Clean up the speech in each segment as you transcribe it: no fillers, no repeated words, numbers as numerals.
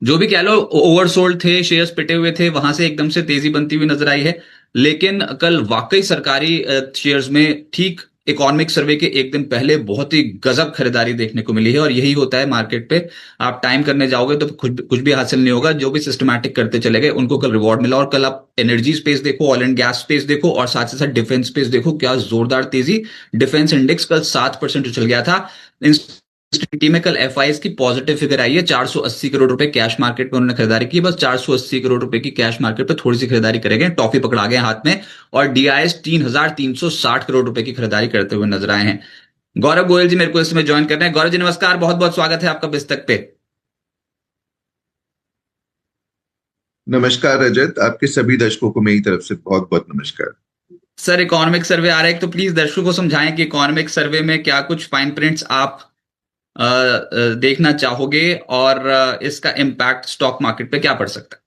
जो भी कह लो, ओवरसोल्ड थे, शेयर्स पिटे हुए थे, वहां से एकदम से तेजी बनती हुई नजर आई है। लेकिन कल वाकई सरकारी शेयर्स में ठीक इकोनॉमिक सर्वे के एक दिन पहले बहुत ही गजब खरीदारी देखने को मिली है। और यही होता है मार्केट पे, आप टाइम करने जाओगे तो कुछ भी हासिल नहीं होगा। जो भी सिस्टमैटिक करते चले गए उनको कल रिवॉर्ड मिला। और कल आप एनर्जी स्पेस देखो, ऑयल एंड गैस स्पेस देखो, और साथ ही साथ डिफेंस स्पेस देखो, क्या जोरदार तेजी। डिफेंस इंडेक्स कल 7% उछल गया था। टी में कल एफआईएस की पॉजिटिव फिगर आई है। 480 करोड़ रुपए कैश मार्केट में उन्होंने खरीदारी की। बस 480 करोड़ रुपए की कैश मार्केट पे थोड़ी सी खरीदारी करेंगे, टॉफी पकड़ा गए हाथ में। और डीआईएस 3,360 करोड़ रुपए की खरीदारी करते हुए नजर आए हैं। गौरव गोयल जी मेरे को इसमें ज्वाइन कर रहे हैं। गौरव जी नमस्कार, बहुत बहुत स्वागत है आपका बिस्तक पे। नमस्कार रजत, आपके सभी दर्शकों को मेरी तरफ से बहुत बहुत नमस्कार। सर, इकोनॉमिक सर्वे आ रहा है, तो प्लीज दर्शकों को समझाएं कि इकोनॉमिक सर्वे में क्या कुछ फाइन प्रिंट्स आप देखना चाहोगे, और इसका इम्पैक्ट स्टॉक मार्केट पे क्या पड़ सकता है।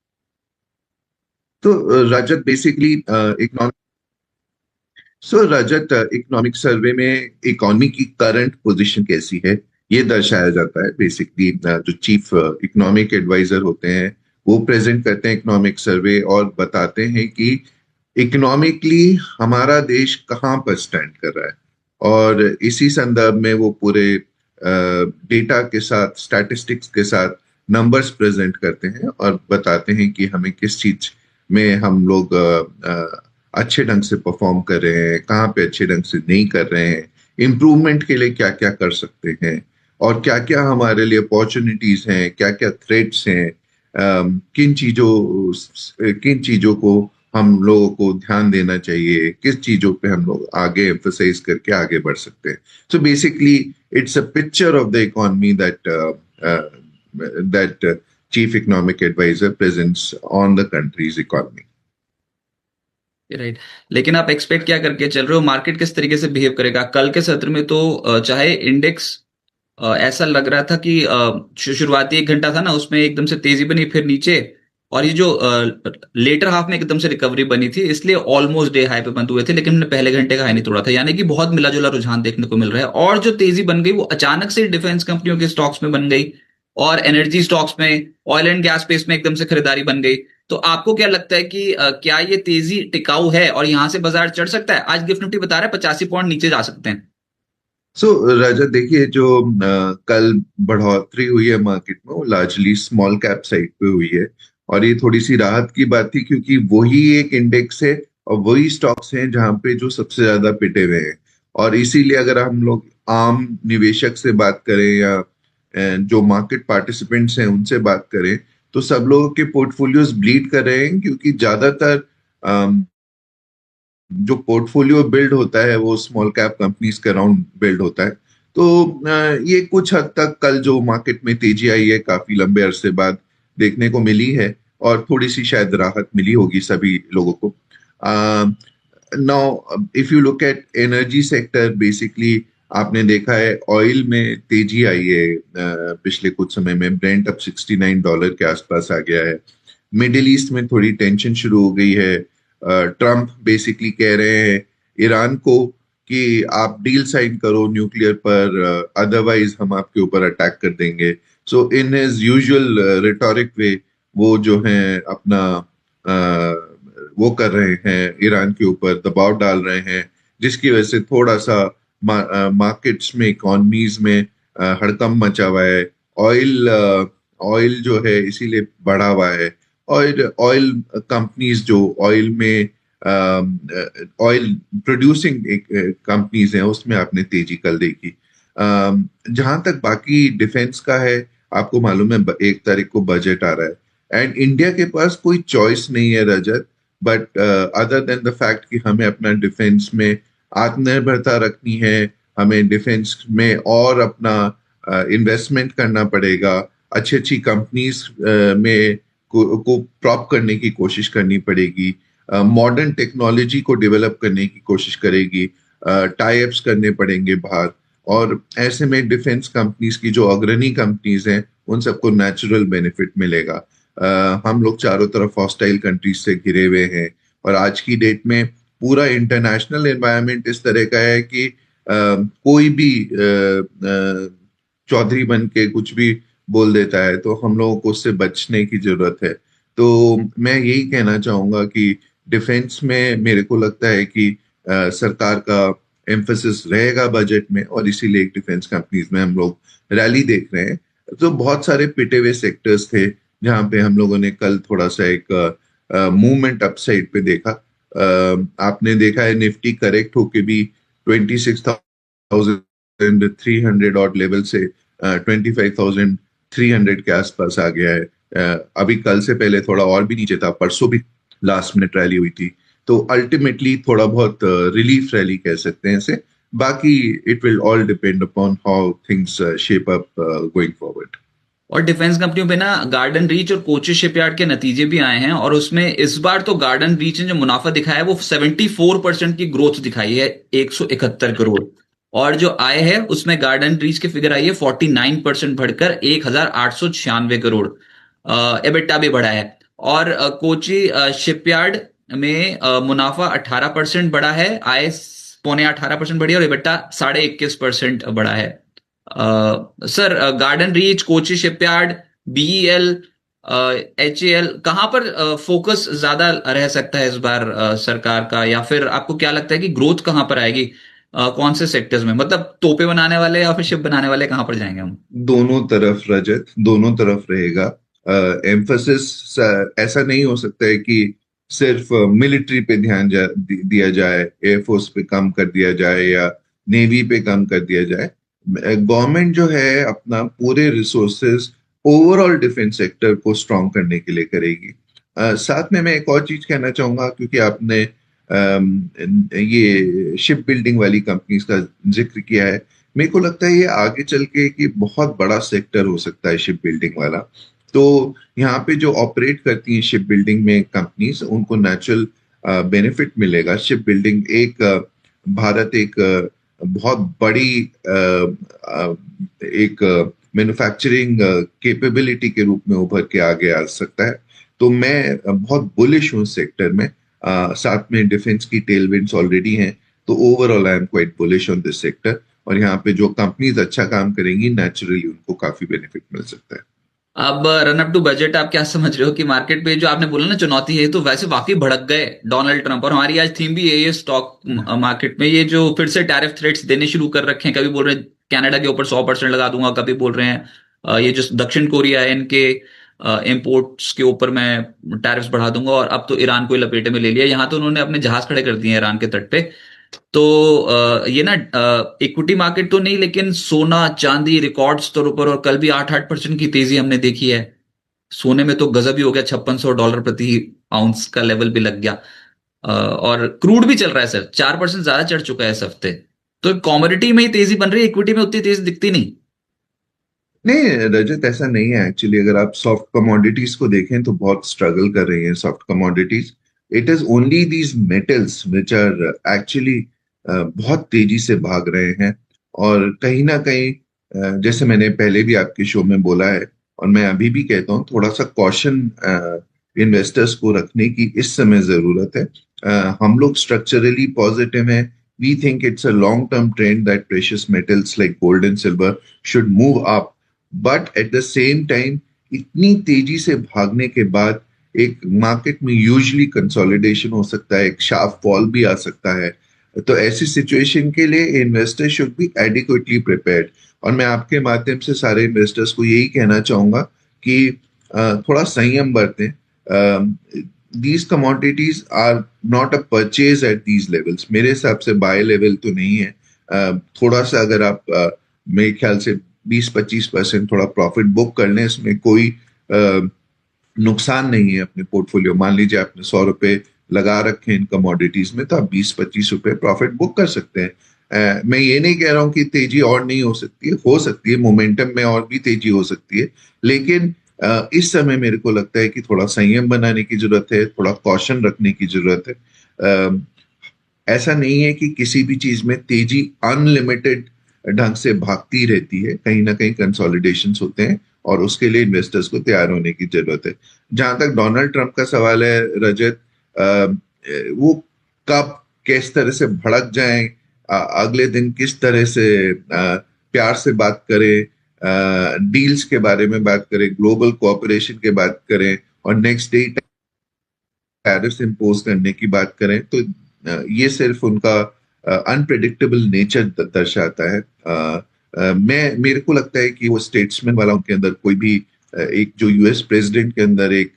तो रजत बेसिकली इकोनॉमिक रजत इकोनॉमिक सर्वे में इकोनॉमी की करंट पोजीशन कैसी है ये दर्शाया जाता है। बेसिकली जो चीफ इकोनॉमिक एडवाइजर होते हैं वो प्रेजेंट करते हैं इकोनॉमिक सर्वे और बताते हैं कि इकोनॉमिकली हमारा देश कहाँ पर स्टैंड कर रहा है। और इसी संदर्भ में वो पूरे डेटा के साथ, स्टैटिस्टिक्स के साथ नंबर्स प्रेजेंट करते हैं और बताते हैं कि हमें किस चीज में हम लोग अच्छे ढंग से परफॉर्म कर रहे हैं, कहाँ पे अच्छे ढंग से नहीं कर रहे हैं, इम्प्रूवमेंट के लिए क्या क्या कर सकते हैं, और क्या क्या हमारे लिए अपॉर्चुनिटीज हैं, क्या क्या थ्रेट्स हैं, किन चीजों को हम लोगों को ध्यान देना चाहिए, किस चीजों पे हम लोग आगे एम्फसाइज करके आगे बढ़ सकते हैं। So basically it's a picture of the economy that chief economic advisor presents on the country's economy. Right. लेकिन आप एक्सपेक्ट क्या करके चल रहे हो, मार्केट किस तरीके से बिहेव करेगा कल के सत्र में? तो चाहे इंडेक्स ऐसा लग रहा था कि शुरुआती 1 घंटा था ना, उसमें एकदम से तेजी बनी, फिर नीचे। और ये जो लेटर हाफ में एकदम से रिकवरी बनी थी, इसलिए ऑलमोस्ट डे हाई पे बंद हुए थे। लेकिन हमने पहले घंटे का हाई नहीं तोड़ा था, यानी कि बहुत मिला जुला रुझान देखने को मिल रहा है। और जो तेजी बन गई वो अचानक से डिफेंस कंपनियों के स्टॉक्स में बन गई, और एनर्जी स्टॉक्स में, ऑयल एंड गैस स्पेस में एकदम से खरीदारी बन गई। तो आपको क्या लगता है कि क्या ये तेजी टिकाऊ है और यहां से बाजार चढ़ सकता है? आज गिफ्ट निफ्टी बता रहा है 85 पॉइंट नीचे जा सकते हैं। रजत देखिए, जो कल बढ़ोतरी हुई है मार्केट में वो लार्जली स्मॉल कैप साइड पे हुई है। और ये थोड़ी सी राहत की बात थी क्योंकि वही एक इंडेक्स है और वही स्टॉक्स हैं जहां पे जो सबसे ज्यादा पिटे हुए हैं। और इसीलिए अगर हम लोग आम निवेशक से बात करें या जो मार्केट पार्टिसिपेंट्स हैं उनसे बात करें तो सब लोगों के पोर्टफोलियोज ब्लीड कर रहे हैं, क्योंकि ज्यादातर जो पोर्टफोलियो बिल्ड होता है वो स्मॉल कैप कंपनीज के अराउंड बिल्ड होता है। तो ये कुछ हद तक कल जो मार्केट में तेजी आई है काफी लंबे अरसे बाद देखने को मिली है, और थोड़ी सी शायद राहत मिली होगी सभी लोगों को। Now if you look at energy sector, basically आपने देखा है ऑयल में तेजी आई है पिछले कुछ समय में। ब्रेंट अब $69 के आसपास आ गया है। मिडिल ईस्ट में थोड़ी टेंशन शुरू हो गई है। ट्रम्प बेसिकली कह रहे हैं ईरान को कि आप डील साइन करो न्यूक्लियर पर, अदरवाइज हम आपके ऊपर अटैक कर देंगे। सो इन हिज यूजुअल रिटोरिक वे वो जो है अपना वो कर रहे हैं, ईरान के ऊपर दबाव डाल रहे हैं, जिसकी वजह से थोड़ा सा मार्केट्स में, इकोनॉमीज में हड़कंप मचा हुआ है। ऑयल ऑयल जो है इसीलिए बढ़ा हुआ है। और ऑयल कंपनीज जो ऑयल में ऑयल प्रोड्यूसिंग कंपनीज हैं उसमें आपने तेजी कल देखी। जहां तक बाकी डिफेंस का है, आपको मालूम है 1 तारीख को बजट आ रहा है एंड इंडिया के पास कोई चॉइस नहीं है Rajat, but other than the fact कि हमें अपना डिफेंस में आत्मनिर्भरता रखनी है, हमें डिफेंस में और अपना इन्वेस्टमेंट करना पड़ेगा, अच्छी अच्छी कंपनीज में को प्रॉप करने की कोशिश करनी पड़ेगी, मॉडर्न टेक्नोलॉजी को डेवलप करने की कोशिश करेगी, टाई अप्स करने पड़ेंगे बाहर। और ऐसे में डिफेंस कंपनीज की जो अग्रणी कंपनीज हैं उन सबको नेचुरल बेनिफिट मिलेगा। हम लोग चारों तरफ हॉस्टाइल कंट्रीज से घिरे हुए हैं, और आज की डेट में पूरा इंटरनेशनल एनवायरनमेंट इस तरह का है कि कोई भी चौधरी बन के कुछ भी बोल देता है, तो हम लोगों को उससे बचने की जरूरत है। तो मैं यही कहना चाहूंगा कि डिफेंस में मेरे को लगता है कि सरकार का एम्फेसिस रहेगा बजट में, और इसीलिए एक डिफेंस कंपनीज में हम लोग रैली देख रहे हैं। तो बहुत सारे पिटे हुए सेक्टर्स थे जहां पे हम लोगों ने कल थोड़ा सा एक मूवमेंट अपसाइड पे देखा। आपने देखा है निफ्टी करेक्ट होके भी 26,300 ऑड लेवल से 25,300 के आसपास आ गया है। अभी कल से पहले थोड़ा और भी नीचे था, परसों भी लास्ट मिनट रैली हुई थी। तो अल्टीमेटली थोड़ा बहुत रिलीफ रैली कह सकते हैं इसे। बाकी it will all depend upon how things shape up going forward. और डिफेंस कंपनियों पे ना गार्डन रीच और कोची शिपयार्ड के नतीजे भी आए हैं, और उसमें इस बार तो गार्डन रीच ने जो मुनाफा दिखाया है वो 74% की ग्रोथ दिखाई है, 171 करोड़। और जो आय है उसमें गार्डन रीच की फिगर आई है 49% बढ़कर 1,896 करोड़। एबिटा भी बढ़ा है। और कोची शिपयार्ड में मुनाफा 18% बढ़ा है, आय पौने 18% बढ़ी है, और एबिटा 21.5% बढ़ा है। Sir, garden reach, Kochi shipyard, BEL, HAL, कहां पर फोकस ज्यादा रह सकता है इस बार सरकार का, या फिर आपको क्या लगता है कि ग्रोथ कहां पर आएगी? कौन से सेक्टर्स में, मतलब तोपे बनाने वाले या फिर शिप बनाने वाले, कहां पर जाएंगे हम? दोनों तरफ रजत, दोनों तरफ रहेगा। एम्फोसिस ऐसा नहीं हो सकता है कि सिर्फ मिलिट्री पे ध्यान दिया जाए, एयरफोर्स पे कम कर दिया जाए या नेवी पे कम कर दिया जाए। गवर्नमेंट जो है अपना पूरे रिसोर्सेज ओवरऑल डिफेंस सेक्टर को स्ट्रॉन्ग करने के लिए करेगी। साथ में मैं एक और चीज कहना चाहूंगा, क्योंकि आपने ये शिप बिल्डिंग वाली कंपनीज का जिक्र किया है। मेरे को लगता है ये आगे चल के कि बहुत बड़ा सेक्टर हो सकता है शिप बिल्डिंग वाला। तो यहाँ पे जो ऑपरेट करती हैं शिप बिल्डिंग में कंपनीज, उनको नेचुरल बेनिफिट मिलेगा। शिप बिल्डिंग एक भारत एक बहुत बड़ी एक मैन्युफैक्चरिंग कैपेबिलिटी के रूप में उभर के आगे आ सकता है। तो मैं बहुत बुलिश हूँ सेक्टर में। साथ में डिफेंस की टेलविंड्स ऑलरेडी हैं। तो overall I am quite bullish on this sector, और यहाँ पे जो कंपनीज अच्छा काम करेंगी नेचुरली उनको काफी बेनिफिट मिल सकता है। अब रन अप टू बजट आप क्या समझ रहे हो कि मार्केट पे जो आपने बोला ना चुनौती है, तो वैसे वाकई भड़क गए डोनाल्ड ट्रंप, और हमारी आज थीम भी यही है स्टॉक मार्केट में, ये जो फिर से टैरिफ थ्रेट्स देने शुरू कर रखे हैं। कभी बोल रहे हैं कनाडा के ऊपर 100% लगा दूंगा, कभी बोल रहे हैं ये जो दक्षिण कोरिया है इनके इंपोर्ट्स के ऊपर मैं टैरिफ्स बढ़ा दूंगा, और अब तो ईरान को ही लपेटे में ले लिया। यहां तो उन्होंने अपने जहाज खड़े कर दिए हैं ईरान के तट पे। तो ये ना इक्विटी मार्केट तो नहीं, लेकिन सोना चांदी रिकॉर्ड स्तर पर, और कल भी 8-8% की तेजी हमने देखी है। सोने में तो गजब ही हो गया, $5600 प्रति आउंस का लेवल भी लग गया। और क्रूड भी चल रहा है सर, 4% ज्यादा चढ़ चुका है इस हफ्ते। तो कॉमोडिटी में ही तेजी बन रही है, इक्विटी में उतनी तेजी दिखती नहीं। नहीं रजत, ऐसा नहीं है एक्चुअली। अगर आप सॉफ्ट कमोडिटीज को देखें तो बहुत स्ट्रगल कर रही हैं soft commodities. It is only these metals which are actually बहुत तेजी से भाग रहे हैं। और कहीं ना कहीं जैसे मैंने पहले भी आपके शो में बोला है, और मैं अभी भी कहता हूँ, थोड़ा सा कॉशन इन्वेस्टर्स को रखने की इस समय जरूरत है। हम लोग स्ट्रक्चरली पॉजिटिव हैं। We think it's a long term trend that precious metals like gold and silver should move up. But at the same time इतनी तेजी से भागने के बाद एक मार्केट में यूजुअली कंसोलिडेशन हो सकता है, एक शार्प फॉल भी आ सकता है। तो ऐसी सिचुएशन के लिए investor should be adequately prepared. और मैं आपके माध्यम से सारे इन्वेस्टर्स को यही कहना चाहूंगा कि थोड़ा संयम बरतें। These commodities are not a purchase at these levels. मेरे हिसाब से बाय लेवल तो नहीं है। थोड़ा सा अगर आप मेरे ख्याल से 20-25% थोड़ा प्रॉफिट बुक कर लें, इसमें कोई नुकसान नहीं है अपने पोर्टफोलियो। मान लीजिए आपने ₹100 लगा रखे इन कमोडिटीज में, तो आप 20-25 रुपए प्रॉफिट बुक कर सकते हैं। मैं ये नहीं कह रहा हूं कि तेजी और नहीं हो सकती है मोमेंटम में और भी तेजी हो सकती है। लेकिन इस समय मेरे को लगता है कि थोड़ा संयम बनाने की जरूरत है, थोड़ा कॉशन रखने की जरूरत है। ऐसा नहीं है कि किसी भी चीज में तेजी अनलिमिटेड ढंग से भागती रहती है। कहीं ना कहीं कंसोलिडेशन होते हैं, और उसके लिए इन्वेस्टर्स को तैयार होने की जरूरत है। जहां तक डोनाल्ड ट्रंप का सवाल है रजत, वो कब किस तरह से भड़क जाएं, अगले दिन किस तरह से प्यार से बात करें, डील्स के बारे में बात करें, ग्लोबल कोऑपरेशन के बात करें और नेक्स्ट डे टैरिफ्स इम्पोज करने की बात करें, तो ये सिर्फ उनका अनप्रेडिक्टेबल नेचर दर्शाता है। मेरे को लगता है कि वो स्टेट्समैन वाला उनके अंदर कोई भी एक जो यूएस प्रेसिडेंट के अंदर एक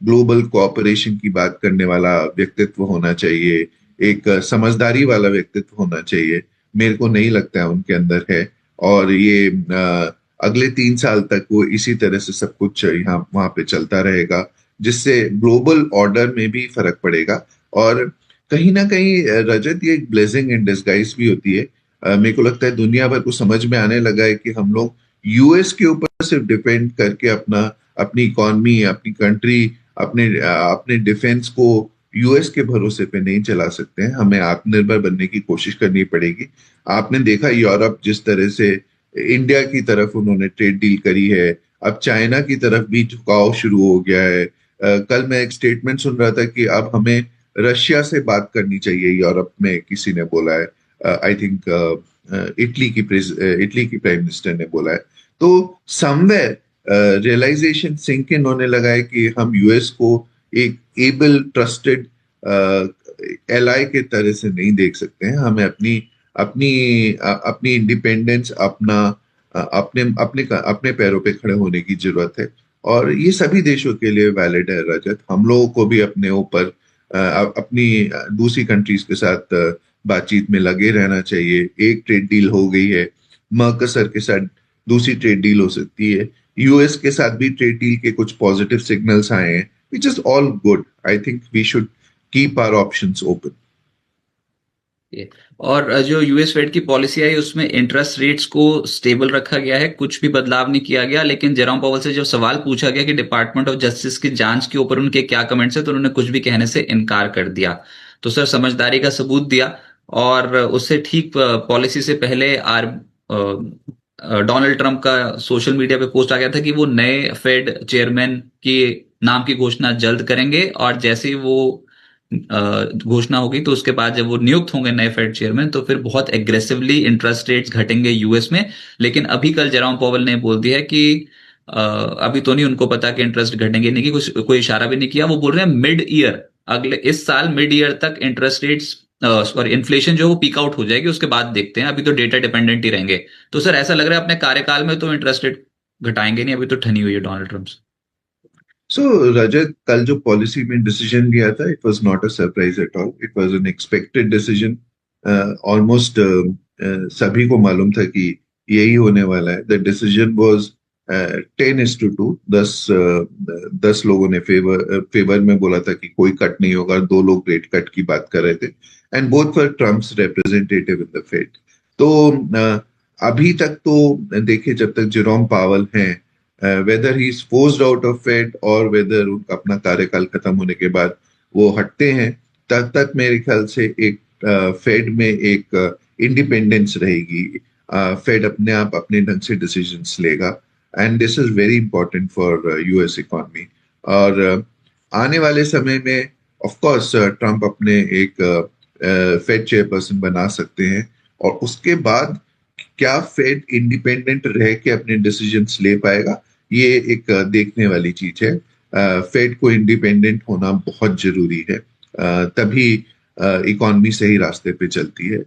ग्लोबल कोऑपरेशन की बात करने वाला व्यक्तित्व होना चाहिए, एक समझदारी वाला व्यक्तित्व होना चाहिए, मेरे को नहीं लगता है उनके अंदर है। और ये अगले 3 साल तक वो इसी तरह से सब कुछ यहाँ वहां पे चलता रहेगा, जिससे ग्लोबल ऑर्डर में भी फर्क पड़ेगा। और कहीं ना कहीं रजत, ये एक ब्लेसिंग इन डिस्गाइज भी होती है। मेरे को लगता है दुनिया भर को समझ में आने लगा है कि हम लोग यूएस के ऊपर सिर्फ डिपेंड करके अपनी इकॉनमी, अपनी कंट्री, अपने डिफेंस को यूएस के भरोसे पे नहीं चला सकते हैं। हमें आत्मनिर्भर बनने की कोशिश करनी पड़ेगी। आपने देखा यूरोप जिस तरह से इंडिया की तरफ उन्होंने ट्रेड डील करी है, अब चाइना की तरफ भी झुकाव शुरू हो गया है। कल मैं एक स्टेटमेंट सुन रहा था कि अब हमें रशिया से बात करनी चाहिए, यूरोप में किसी ने बोला है। आई थिंक इटली की प्राइम मिनिस्टर ने बोला है। तो समवेयर रियलाइजेशन सिंक इन होने लगा है कि हम यूएस को एक एबल ट्रस्टेड एलाई के तरह से नहीं देख सकते हैं। हमें अपनी अपनी अपनी इंडिपेंडेंस, अपने पैरों पे खड़े होने की जरूरत है। और ये सभी देशों के लिए वैलिड है रजत। हम लोगों को भी अपने ऊपर अपनी दूसरी कंट्रीज के साथ बातचीत में लगे रहना चाहिए। एक ट्रेड डील हो गई है, मर्कसर के साथ दूसरी ट्रेड डील हो सकती है, यूएस के साथ भी ट्रेड डील के कुछ पॉजिटिव सिग्नल्स आए हैं, which is all good. I think we should keep our options open. और जो यूएस फेड की पॉलिसी आई उसमें इंटरेस्ट रेट्स को स्टेबल रखा गया है, कुछ भी बदलाव नहीं किया गया। लेकिन जेरोम पावेल से जब सवाल पूछा गया कि डिपार्टमेंट ऑफ जस्टिस की जांच के ऊपर उनके क्या कमेंट्स है, तो उन्होंने कुछ भी कहने से इनकार कर दिया। तो सर समझदारी का सबूत दिया। और उससे ठीक पॉलिसी से पहले डोनाल्ड ट्रंप का सोशल मीडिया पे पोस्ट आ गया था कि वो नए फेड चेयरमैन की नाम की घोषणा जल्द करेंगे, और जैसे ही वो घोषणा होगी तो उसके बाद जब वो नियुक्त होंगे नए फेड चेयरमैन, तो फिर बहुत एग्रेसिवली इंटरेस्ट रेट्स घटेंगे यूएस में। लेकिन अभी कल जेरोम पावेल ने बोल दिया है कि अभी तो नहीं उनको पता कि इंटरेस्ट घटेंगे नहीं, कि कुछ कोई इशारा भी नहीं किया। वो बोल रहे हैं मिड ईयर, अगले इस साल मिड ईयर तक इंटरेस्ट रेट्स और इन्फ्लेशन जो वो पीक आउट हो जाएगी, उसके बाद देखते हैं। अभी तो डेटा डिपेंडेंट ही रहेंगे। तो सर ऐसा लग रहा है अपने कार्यकाल में तो इंटरेस्ट रेट घटाएंगे नहीं, अभी तो ठनी हुई है डोनाल्ड ट्रंप से। सो रजत, कल जो पॉलिसी में डिसीजन लिया था, it was not a surprise at all, it was an expected decision. Almost सभी को मालूम था कि यही होने वाला है। The decision was 10:2। 10 लोगों ने फेवर में बोला था कि कोई कट नहीं होगा, 2 लोग रेट कट की बात कर रहे थे, and both were Trump's representative in the Fed. तो अभी तक तो देखिए, जब तक जेरोम पावेल हैं, whether he is forced out of Fed और वेदर उनका अपना कार्यकाल खत्म होने के बाद वो हटते हैं, तब तक मेरे ख्याल से एक फेड में एक इंडिपेंडेंस रहेगी। फेड अपने आप अपने ढंग से डिसीजंस लेगा, and this is very important for US economy. और आने वाले समय में ऑफ कोर्स ट्रम्प अपने एक फेड चेयरपर्सन बना सकते हैं, और उसके बाद क्या फेड इंडिपेंडेंट रह के अपने डिसीजंस ले पाएगा, ये एक देखने वाली चीज है। फेड को इंडिपेंडेंट होना बहुत जरूरी है, तभी इकोनॉमी सही रास्ते पे चलती है।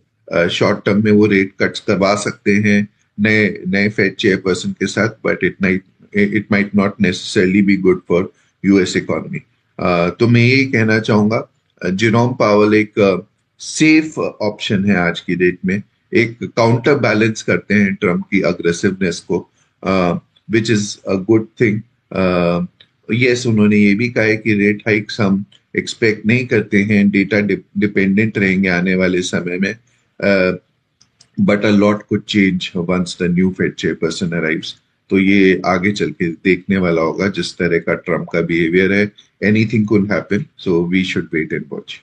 शॉर्ट टर्म में वो रेट कट्स करवा सकते हैं नए नए फेड चेयरपर्सन के साथ, but it might not necessarily be good for US economy. तो मैं यही कहना चाहूंगा, जेरोम पावेल एक सेफ ऑप्शन है आज की डेट में, एक काउंटर बैलेंस करते हैं ट्रम्प की अग्रेसिवनेस को, which is a good thing. Yes, उन्होंने ये भी कहा है कि रेट हाइक्स हम एक्सपेक्ट नहीं करते हैं, डेटा डिपेंडेंट रहेंगे आने वाले समय में, but a lot could change once the new Fed chairperson arrives. तो ये आगे चल के देखने वाला होगा, जिस तरह का ट्रम्प का बिहेवियर है, anything could happen, so we should wait and watch.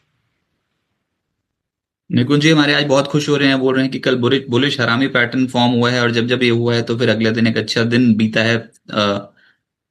Nikunj ji हमारे आज बहुत खुश हो रहे हैं, बोल रहे हैं कि कल बुलिश हरामी पैटर्न फॉर्म हुआ है, और जब जब ये हुआ है तो फिर अगले दिन एक अच्छा दिन बीता है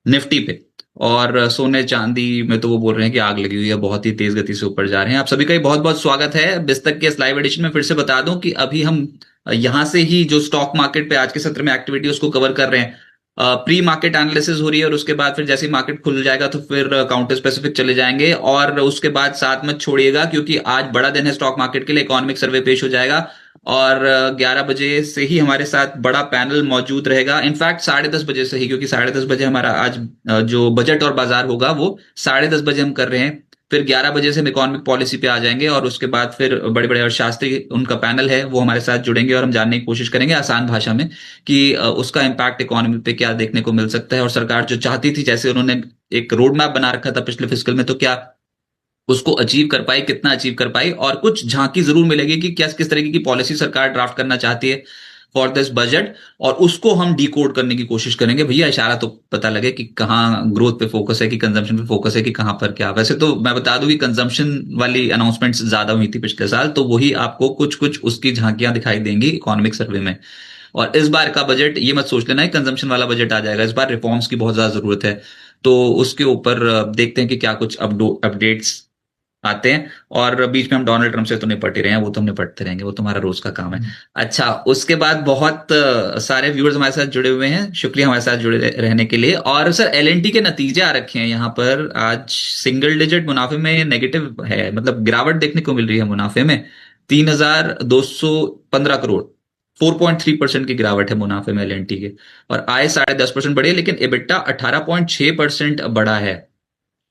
निफ्टी पे। और सोने चांदी में तो वो बोल रहे हैं कि आग लगी हुई है, बहुत ही तेज गति से ऊपर जा रहे हैं। आप सभी का बहुत बहुत स्वागत है बिस्तक के इस लाइव एडिशन में। फिर से बता दूं कि अभी हम यहाँ से ही जो स्टॉक मार्केट पे आज के सत्र में एक्टिविटी उसको कवर कर रहे हैं। प्री मार्केट एनालिसिस हो रही है और उसके बाद फिर जैसे ही मार्केट खुल जाएगा तो फिर काउंटर स्पेसिफिक चले जाएंगे। और उसके बाद साथ मत छोड़िएगा क्योंकि आज बड़ा दिन है स्टॉक मार्केट के लिए, इकोनॉमिक सर्वे पेश हो जाएगा और 11 बजे से ही हमारे साथ बड़ा पैनल मौजूद रहेगा। इनफैक्ट 10:30 बजे से ही, क्योंकि 10:30 बजे हमारा आज जो बजट और बाजार होगा वो 10:30 बजे हम कर रहे हैं। फिर 11 बजे से हम इकोनॉमिक पॉलिसी पे आ जाएंगे और उसके बाद फिर बड़े बड़े अर्थशास्त्री, उनका पैनल है, वो हमारे साथ जुड़ेंगे और हम जानने की कोशिश करेंगे आसान भाषा में कि उसका इम्पैक्ट इकोनॉमी पे क्या देखने को मिल सकता है। और सरकार जो चाहती थी, जैसे उन्होंने एक रोड मैप बना रखा था पिछले फिस्कल में, तो क्या उसको अचीव कर पाई, कितना अचीव कर पाई, और कुछ झांकी जरूर मिलेगी कि क्या किस तरीके की पॉलिसी सरकार ड्राफ्ट करना चाहती है फॉर दिस बजट। और उसको हम डिकोड करने की कोशिश करेंगे। भैया इशारा तो पता लगे कि कहाँ ग्रोथ पे फोकस है, कि कंजम्पशन पे फोकस है, कि कहाँ पर क्या। वैसे तो मैं बता दूं कि कंजम्पशन वाली अनाउंसमेंट्स ज्यादा हुई थी पिछले साल, तो वही आपको कुछ कुछ उसकी झांकियां दिखाई देंगी इकोनॉमिक सर्वे में। और इस बार का बजट ये मत सोच लेना कंजम्पशन वाला बजट आ जाएगा, इस बार रिफॉर्म्स की बहुत ज्यादा जरूरत है। तो उसके ऊपर देखते हैं कि क्या कुछ अपडेट्स आते हैं। और बीच में हम डोनाल्ड ट्रंप से तो निपट ही रहे हैं, वो तो हम निपटते रहेंगे, वो तुम्हारा रोज का काम है। अच्छा, उसके बाद बहुत सारे व्यूअर्स हमारे साथ जुड़े हुए हैं, शुक्रिया हमारे साथ जुड़े रहने के लिए। और सर एलएनटी के नतीजे आ रखे हैं यहाँ पर। आज सिंगल डिजिट मुनाफे में नेगेटिव है, मतलब गिरावट देखने को मिल रही है मुनाफे में। 3,215 करोड़, 4.3% की गिरावट है मुनाफे में एलएनटी के। और आय 10.5% बढ़ी है, लेकिन एबिटा 18.6% बढ़ा है।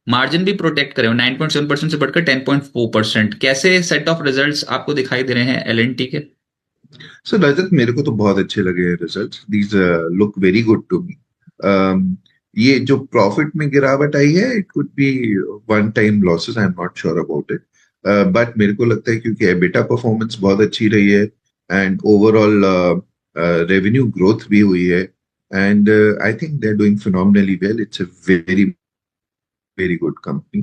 मार्जिन भी प्रोटेक्ट करे, 9.7% से बढ़कर 10.4%। कैसे सेट ऑफ रिजल्ट्स आपको दिखाई दे रहे हैं एलएनटी के? सो रजत, मेरे को तो बहुत अच्छे लगे results. These look very good to me. ये जो प्रॉफिट में गिरावट आई है, it could be one time losses, I am not sure about it. But मेरे को लगता है क्योंकि एबिटा परफॉर्मेंस बहुत अच्छी रही है एंड ओवरऑल रेवेन्यू ग्रोथ भी हुई है, and I think they are doing phenomenally well. It's a very very good company.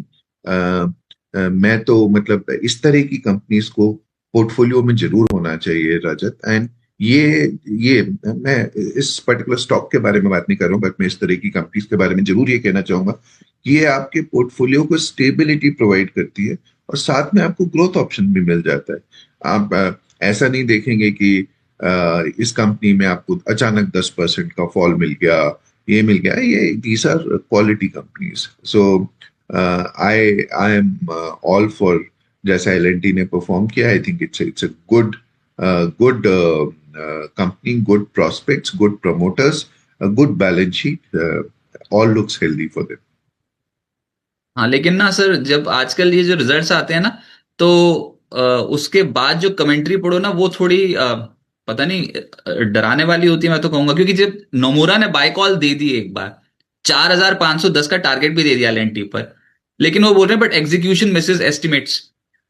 मैं तो मतलब इस तरह की कंपनीज को पोर्टफोलियो में जरूर होना चाहिए रजत। एंड ये मैं इस पर्टिकुलर स्टॉक के बारे में बात नहीं कर रहा हूँ, बट मैं इस तरह की कंपनीज के बारे में जरूर ये कहना चाहूंगा कि ये आपके पोर्टफोलियो को स्टेबिलिटी प्रोवाइड करती है और साथ में आपको ग्रोथ ऑप्शन भी मिल जाता है। आप ऐसा नहीं देखेंगे कि इस कंपनी में आपको अचानक 10% का फॉल मिल गया, ये मिल गया। ये these are quality companies. So I am all for जैसा एलएनटी ने परफॉर्म किया। I think it's a good good company, good prospects, good promoters, good balance sheet, all looks healthy for them. हाँ, लेकिन ना सर, जब आजकल ये जो रिजल्ट्स आते हैं ना, तो उसके बाद जो कमेंट्री पढ़ो ना, वो थोड़ी पता नहीं डराने वाली होती है, मैं तो कहूंगा। क्योंकि जब नोमुरा ने बाय कॉल दे दी एक बार, 4,510 का टारगेट भी दे दिया एलएनटी पर, लेकिन वो बोल रहे हैं but execution misses estimates.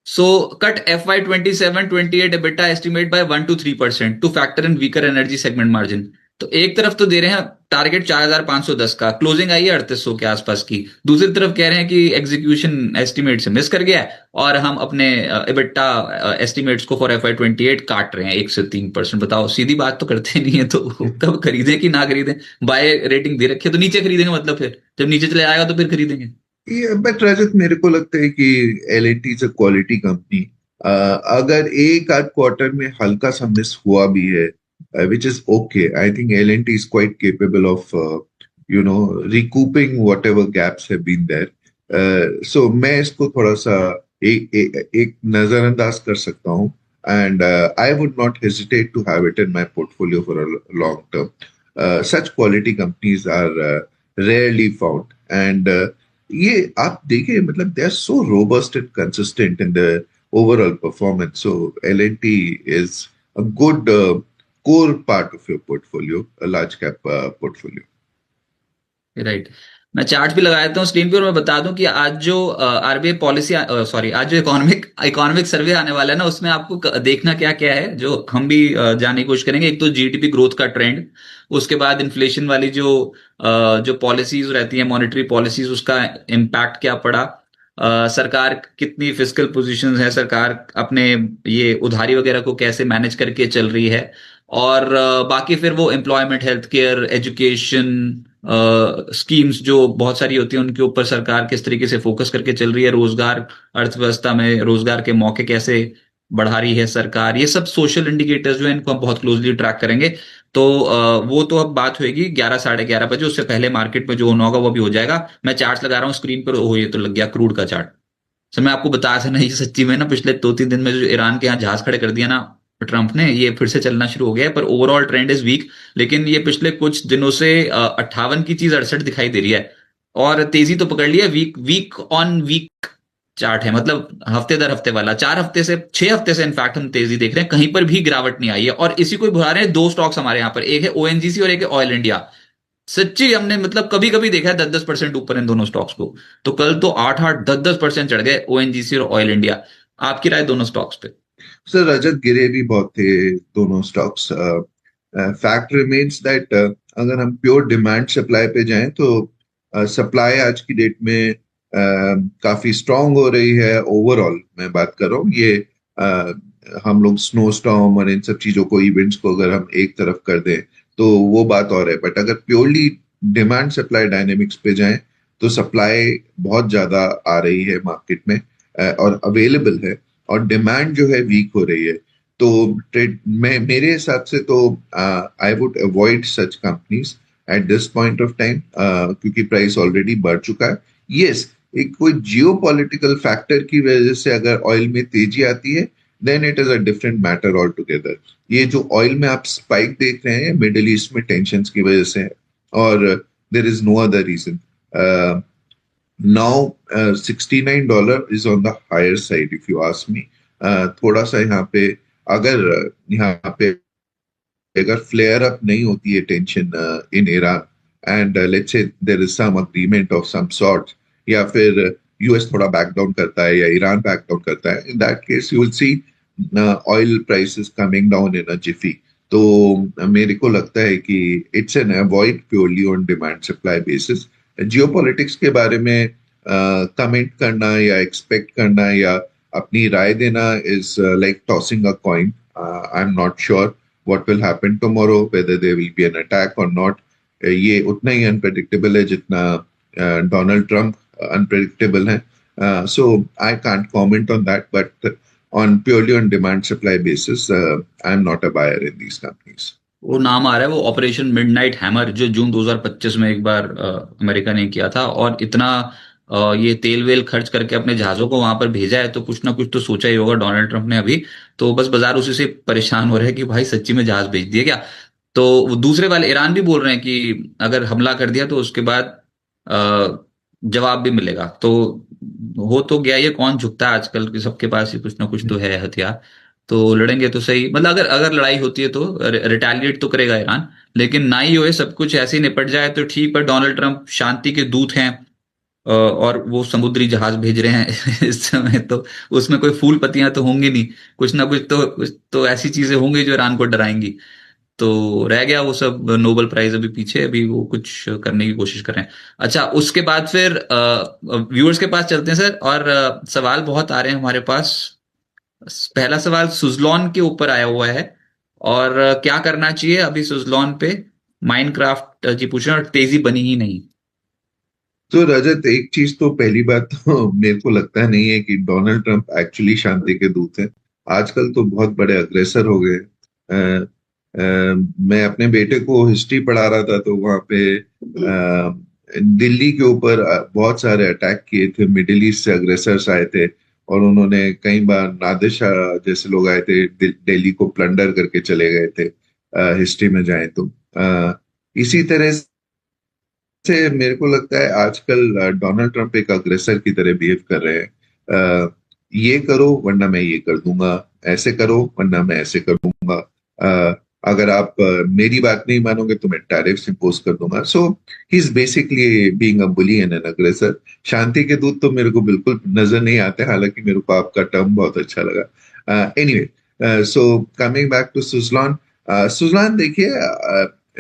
So cut FY27-28 EBITDA estimate by 1 to 3% to factor in weaker energy segment margin. तो एक तरफ तो दे रहे हैं टारगेट 4,510 का, क्लोजिंग आई है 3,800 के आसपास की। दूसरी तरफ कह रहे हैं कि एग्जीक्यूशन एस्टिमेट से मिस कर गया है और हम अपने EBITDA एस्टिमेट्स को फॉर FY28 काट रहे हैं 1 से 3%। बताओ, सीधी बात तो करते नहीं है। तो कब खरीदें कि ना खरीदें? बाय रेटिंग दे रखी है तो नीचे खरीदेंगे, मतलब फिर जब नीचे चले आएगा तो फिर खरीदेंगे। बट रजत, मेरे को लगता है कि L is a quality company. अगर एक आध क्वार्टर में हल्का सा मिस हुआ भी है, which is okay, I think L N T is quite capable of recouping whatever gaps have been there. So मैं इसको थोड़ा सा एक नजरअंदाज कर सकता हूँ, and I would not hesitate to have it in my portfolio for a long term. Such quality companies are rarely found, and ये आप देखिए, मतलब they are so robust and consistent in the overall performance. So L&T is a good core part of your portfolio, a large cap portfolio. Right. मैं chart भी लगा देता हूँ screen पे और मैं बता दूं कि आज जो आरबीआई पॉलिसी, सॉरी, आज जो इकोनॉमिक सर्वे आने वाला है ना, उसमें आपको देखना क्या क्या है जो हम भी जानने की कोशिश करेंगे। एक तो जीडीपी ग्रोथ का ट्रेंड, उसके बाद इन्फ्लेशन वाली जो पॉलिसीज रहती है, मॉनेटरी पॉलिसीज, उसका इम्पैक्ट क्या पड़ा, सरकार कितनी फिस्कल पोजीशंस है, सरकार अपने ये उधारी वगैरह को कैसे मैनेज करके चल रही है, और बाकी फिर वो employment, health care, education schemes जो बहुत सारी होती हैं, उनके ऊपर सरकार किस तरीके से फोकस करके चल रही है, रोजगार, अर्थव्यवस्था में रोजगार के मौके कैसे बढ़ा रही है सरकार, ये सब सोशल इंडिकेटर्स जो है इनको हम बहुत क्लोजली ट्रैक करेंगे। तो वो तो अब बात होगी 11 साढ़े 11 बजे, उससे पहले मार्केट में जो होना होगा वो भी हो जाएगा। मैं चार्ट लगा रहा हूँ स्क्रीन पर, हो ये तो लग गया क्रूड का चार्ट। सर मैं आपको बता था ना, ये सच्ची में ना पिछले 2-3 दिन में जो ईरान के यहाँ जहाज खड़े कर दिया ना ट्रंप ने, ये फिर से चलना शुरू हो गया है, पर ओवरऑल ट्रेंड इज वीक। लेकिन ये पिछले कुछ दिनों से 58 की चीज 68 दिखाई दे रही है, और तेजी तो पकड़ लिया। Week week on week chart है, मतलब हफ्ते दर हफ्ते वाला, 4 हफ्ते से 6 हफ्ते से इनफैक्ट हम तेजी देख रहे हैं, कहीं पर भी गिरावट नहीं आई है। और इसी को ही बुला रहे हैं दो स्टॉक्स हमारे यहाँ पर, एक है ओएनजीसी और एक है ऑयल इंडिया। सच्ची हमने मतलब कभी कभी देखा है 10-10% ऊपर इन दोनों स्टॉक्स को। तो कल तो 8-8 10-10% चढ़ गए ओएनजीसी और ऑयल इंडिया। आपकी राय दोनों स्टॉक्स पे? सर रजत, गिरे भी बहुत थे दोनों स्टॉक्स। फैक्ट रिमेन्स दैट अगर हम प्योर डिमांड सप्लाई पे जाएं तो सप्लाई आज की डेट में काफी स्ट्रांग हो रही है। ओवरऑल मैं बात कर रहा हूँ, ये हम लोग स्नो स्टॉर्म और इन सब चीजों को, इवेंट्स को अगर हम एक तरफ कर दें तो वो बात और है। बट अगर प्योरली डिमांड सप्लाई डायनेमिक्स पे जाएं तो सप्लाई बहुत ज्यादा आ रही है मार्केट में, और अवेलेबल है, और डिमांड जो है वीक हो रही है। तो ट्रेड मैं मेरे हिसाब से तो I would avoid such companies at this point of time, क्योंकि प्राइस ऑलरेडी बढ़ चुका है। यस, एक कोई जियो पॉलिटिकल फैक्टर की वजह से अगर ऑयल में तेजी आती है, then it is a different matter all together. ये जो ऑयल में आप स्पाइक देख रहे हैं मिडिल ईस्ट में टेंशन की वजह से है, और there is no other reason. Now $69 is on the higher side if you ask me. थोड़ा सा यहाँ पे, अगर यहाँ पे अगर फ्लेयर अप नहीं होती है tension in Iran, and let's say there is some agreement of some sort, या फिर यूएस थोड़ा बैक डाउन करता है या ईरान बैक डाउन करता है, in that case you will see oil prices coming down in a jiffy. तो मेरे को लगता है कि it's an avoid purely on demand supply basis. Geopolitics के बारे में कमेंट करना या एक्सपेक्ट करना या अपनी राय देना is like tossing a coin. I am not sure what will happen tomorrow, whether there will be an attack or not. ये उतना ही अनप्रेडिक्टेबल है जितना डोनाल्ड ट्रंप अनप्रेडिक्टेबल है। So I can't comment on that, but on purely on demand supply basis, I'm not a buyer in these companies. वो नाम आ रहा है, वो ऑपरेशन मिडनाइट हैमर, जो जून 2025 में एक बार अमेरिका ने किया था, और इतना ये तेल वेल खर्च करके अपने जहाजों को वहां पर भेजा है, तो कुछ ना कुछ तो सोचा ही होगा डोनाल्ड ट्रंप ने अभी। तो बस बाजार उसी से परेशान हो रहे हैं कि भाई सच्ची में जहाज भेज दिए क्या। तो वो दूसरे वाले ईरान भी बोल रहे हैं कि अगर हमला कर दिया तो उसके बाद जवाब भी मिलेगा। तो हो तो गया, ये कौन झुकता है आजकल कि सबके पास ही कुछ ना कुछ तो है हथियार। तो लड़ेंगे तो सही, मतलब अगर अगर लड़ाई होती है तो रिटेलिएट तो करेगा ईरान। लेकिन ना ही होए, सब कुछ ऐसे ही निपट जाए तो ठीक। पर डोनाल्ड ट्रंप शांति के दूत हैं, और वो समुद्री जहाज भेज रहे हैं इस समय, तो उसमें कोई फूल पत्तियां तो होंगी नहीं। कुछ तो ऐसी चीजें होंगी जो ईरान को डराएंगी। तो रह गया वो सब नोबेल प्राइज अभी पीछे, अभी वो कुछ करने की कोशिश कर रहे हैं। अच्छा, उसके बाद फिर व्यूअर्स के पास चलते हैं सर, और सवाल बहुत आ रहे हैं हमारे पास। पहला सवाल सुजलॉन के ऊपर आया हुआ है, और क्या करना चाहिए अभी सुजलॉन पे। माइनक्राफ्ट जी पूछ रहे हैं, और तेजी बनी ही नहीं। तो रजत, एक चीज तो पहली बात तो मेरे को लगता नहीं है कि डोनाल्ड ट्रंप एक्चुअली शांति के दूत हैं। आजकल तो बहुत बड़े अग्रेसर हो गए। मैं अपने बेटे को हिस्ट्री पढ़ा रहा था, तो वहां पे दिल्ली के ऊपर बहुत सारे अटैक किए थे, मिडिल ईस्ट से अग्रेसर्स आए थे, और उन्होंने कई बार नादिर शाह जैसे लोग आए थे, दिल्ली को प्लंडर करके चले गए थे। हिस्ट्री में जाए तो इसी तरह से मेरे को लगता है आजकल डोनाल्ड ट्रंप एक अग्रेसर की तरह बिहेव कर रहे हैं। ये करो वरना मैं ये कर दूंगा, ऐसे करो वरना मैं ऐसे कर दूंगा, अगर आप मेरी बात नहीं मानोगे तो मैं टैरिफ्स इंपोज कर दूंगा। So he is basically being a bully and an aggressor. शांति के दूत तो मेरे को बिल्कुल नजर नहीं आते, हालांकि मेरे को आपका टर्म बहुत अच्छा लगा। Anyway, so coming back to Suzlon. Suzlon देखिए,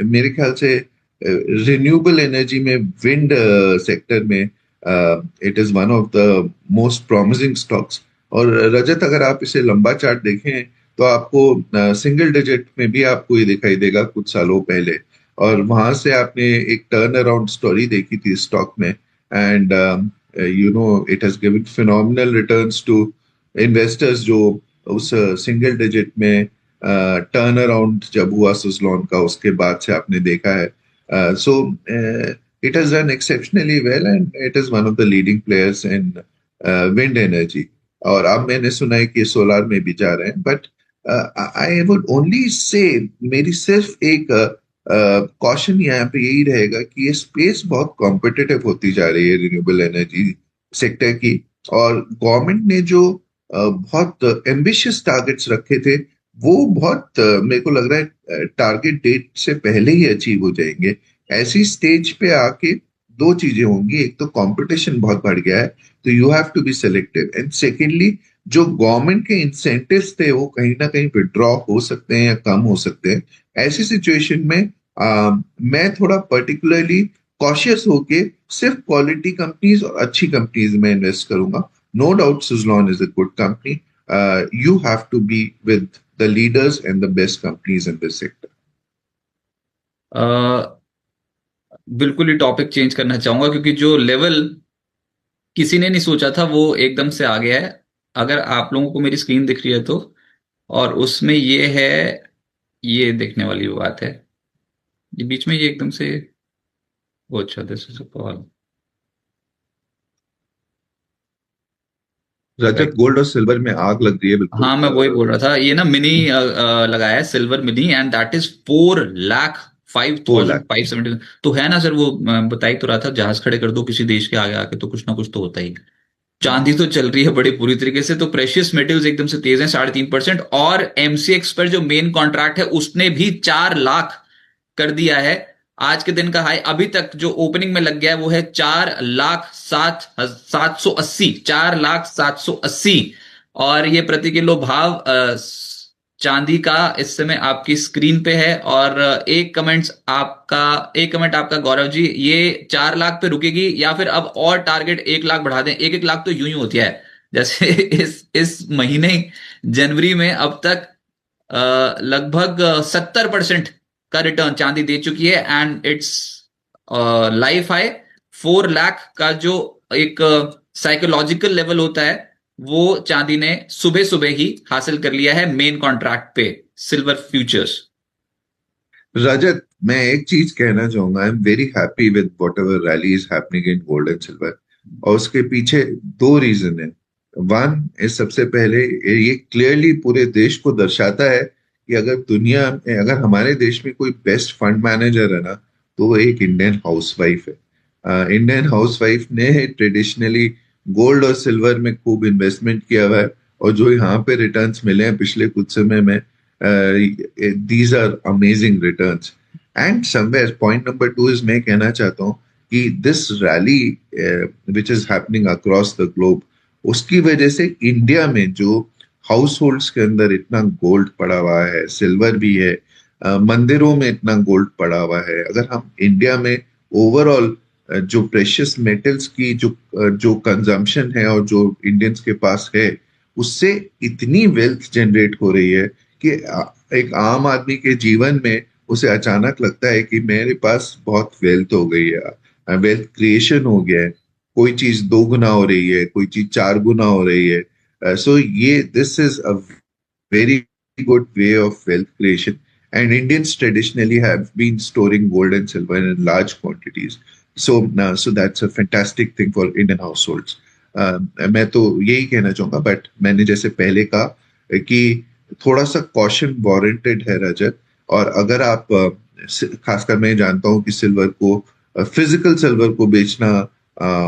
मेरे ख्याल से रिन्यूएबल एनर्जी में, विंड सेक्टर में it is one of the most promising stocks. और रजत, अगर आप इसे लंबा चार्ट देखें तो आपको सिंगल डिजिट में भी आपको ये दिखाई देगा कुछ सालों पहले, और वहां से आपने एक टर्न अराउंड स्टोरी देखी थी स्टॉक में, and you know it has given phenomenal returns to investors जो उस सिंगल डिजिट में टर्न अराउंड जब हुआ सुजलॉन का, उसके बाद से आपने देखा है। So it has done exceptionally well and it is one of the leading players in wind energy. और अब मैंने सुना है कि सोलार में भी जा रहे हैं, but I would only say, मेरी सिर्फ एक कॉशन यहाँ पे यही रहेगा कि ये स्पेस बहुत कॉम्पिटिटिव होती जा रही है रिन्यूएबल एनर्जी सेक्टर की। और गवर्नमेंट ने जो बहुत एम्बिशियस टारगेट्स रखे थे, वो बहुत मेरे को लग रहा है टारगेट डेट से पहले ही अचीव हो जाएंगे। ऐसी स्टेज पे आके दो चीजें होंगी, एक तो कंपटीशन बहुत बढ़ गया है, तो you have to be selective, and secondly जो गवर्नमेंट के इंसेंटिव्स थे वो कहीं ना कहीं विड्रॉ हो सकते हैं या कम हो सकते हैं। ऐसी सिचुएशन में मैं थोड़ा पर्टिकुलरली कॉशियस होके सिर्फ क्वालिटी कंपनीज और अच्छी कंपनीज में इन्वेस्ट करूंगा। No doubt Suzlon is a good company. You have to be with the leaders and the best companies in this sector. बिल्कुल ही टॉपिक चेंज करना चाहूंगा, क्योंकि जो लेवल किसी ने नहीं सोचा था वो एकदम से आ गया है। अगर आप लोगों को मेरी स्क्रीन दिख रही है तो, और उसमें ये है, ये देखने वाली बात है, ये बीच में ये एकदम से, वो अच्छा, this is Rajat, right. Gold और सिल्वर में आग लग रही है बिल्कुल। हाँ, मैं वही बोल रहा था, ये ना मिनी लगाया है, silver mini, and that is 4 lakh 4 lakh. 5,570। तो है ना सर, वो बता ही तो रहा था, जहाज खड़े कर दो किसी देश के आगे आके तो कुछ ना कुछ तो होता ही। चांदी तो चल रही है बड़ी पूरी तरीके से, तो प्रेशियस मेटल्स एकदम से तेज हैं 3.5%। और एमसीएक्स पर जो मेन कॉन्ट्रैक्ट है उसने भी 4 लाख कर दिया है। आज के दिन का हाई अभी तक जो ओपनिंग में लग गया है वो है 4,07,780, 4,07,780। और ये प्रति किलो भाव चांदी का इस समय आपकी स्क्रीन पे है। और एक कमेंट आपका गौरव जी, ये 4 लाख पे रुकेगी या फिर अब और टारगेट 1 लाख बढ़ा दें? 1-1 लाख तो यूं ही होती है। जैसे इस महीने जनवरी में अब तक लगभग 70% का रिटर्न चांदी दे चुकी है, and it's life high 4 lakh का जो एक साइकोलॉजिकल लेवल होता है वो चांदी ने सुबह सुबह ही हासिल कर लिया है मेन कॉन्ट्रैक्ट पे, सिल्वर फ्यूचर्स। रजत, मैं एक चीज कहना चाहूंगा, I am very happy with what ever rally is happening in gold and silver. और उसके पीछे दो रीजन है। वन इज, सबसे पहले ये क्लियरली पूरे देश को दर्शाता है कि अगर दुनिया में, अगर हमारे देश में कोई बेस्ट फंड मैनेजर है ना, तो वो एक इंडियन हाउसवाइफ है। इंडियन हाउसवाइफ ने ट्रेडिशनली गोल्ड और सिल्वर में खूब इन्वेस्टमेंट किया हुआ है, और जो यहाँ पे रिटर्न्स मिले हैं पिछले कुछ समय में, these are amazing returns. And somewhere point number 2 is, मैं कहना चाहता हूँ कि this rally which is happening across the globe, उसकी वजह से इंडिया में जो हाउस होल्ड्स के अंदर इतना गोल्ड पड़ा हुआ है, सिल्वर भी है, मंदिरों में इतना गोल्ड पड़ा हुआ है, अगर हम इंडिया में ओवरऑल जो प्रेशियस मेटल्स की जो कंजम्पशन है और जो इंडियंस के पास है, उससे इतनी वेल्थ जनरेट हो रही है कि एक आम आदमी के जीवन में उसे अचानक लगता है कि मेरे पास बहुत वेल्थ हो गई है, वेल्थ क्रिएशन हो गया है, कोई चीज 2 गुना हो रही है, कोई चीज 4 गुना हो रही है। सो ये this is a very good way of wealth creation, and Indians traditionally have been storing gold and silver in large quantities. So that's a fantastic thing for Indian households. मैं तो यही कहना चाहूंगा, but मैंने जैसे पहले कहा कि थोड़ा सा कॉशन वारंटेड है रजत। और अगर आप खासकर मैं जानता हूं कि सिल्वर को, फिजिकल सिल्वर को बेचना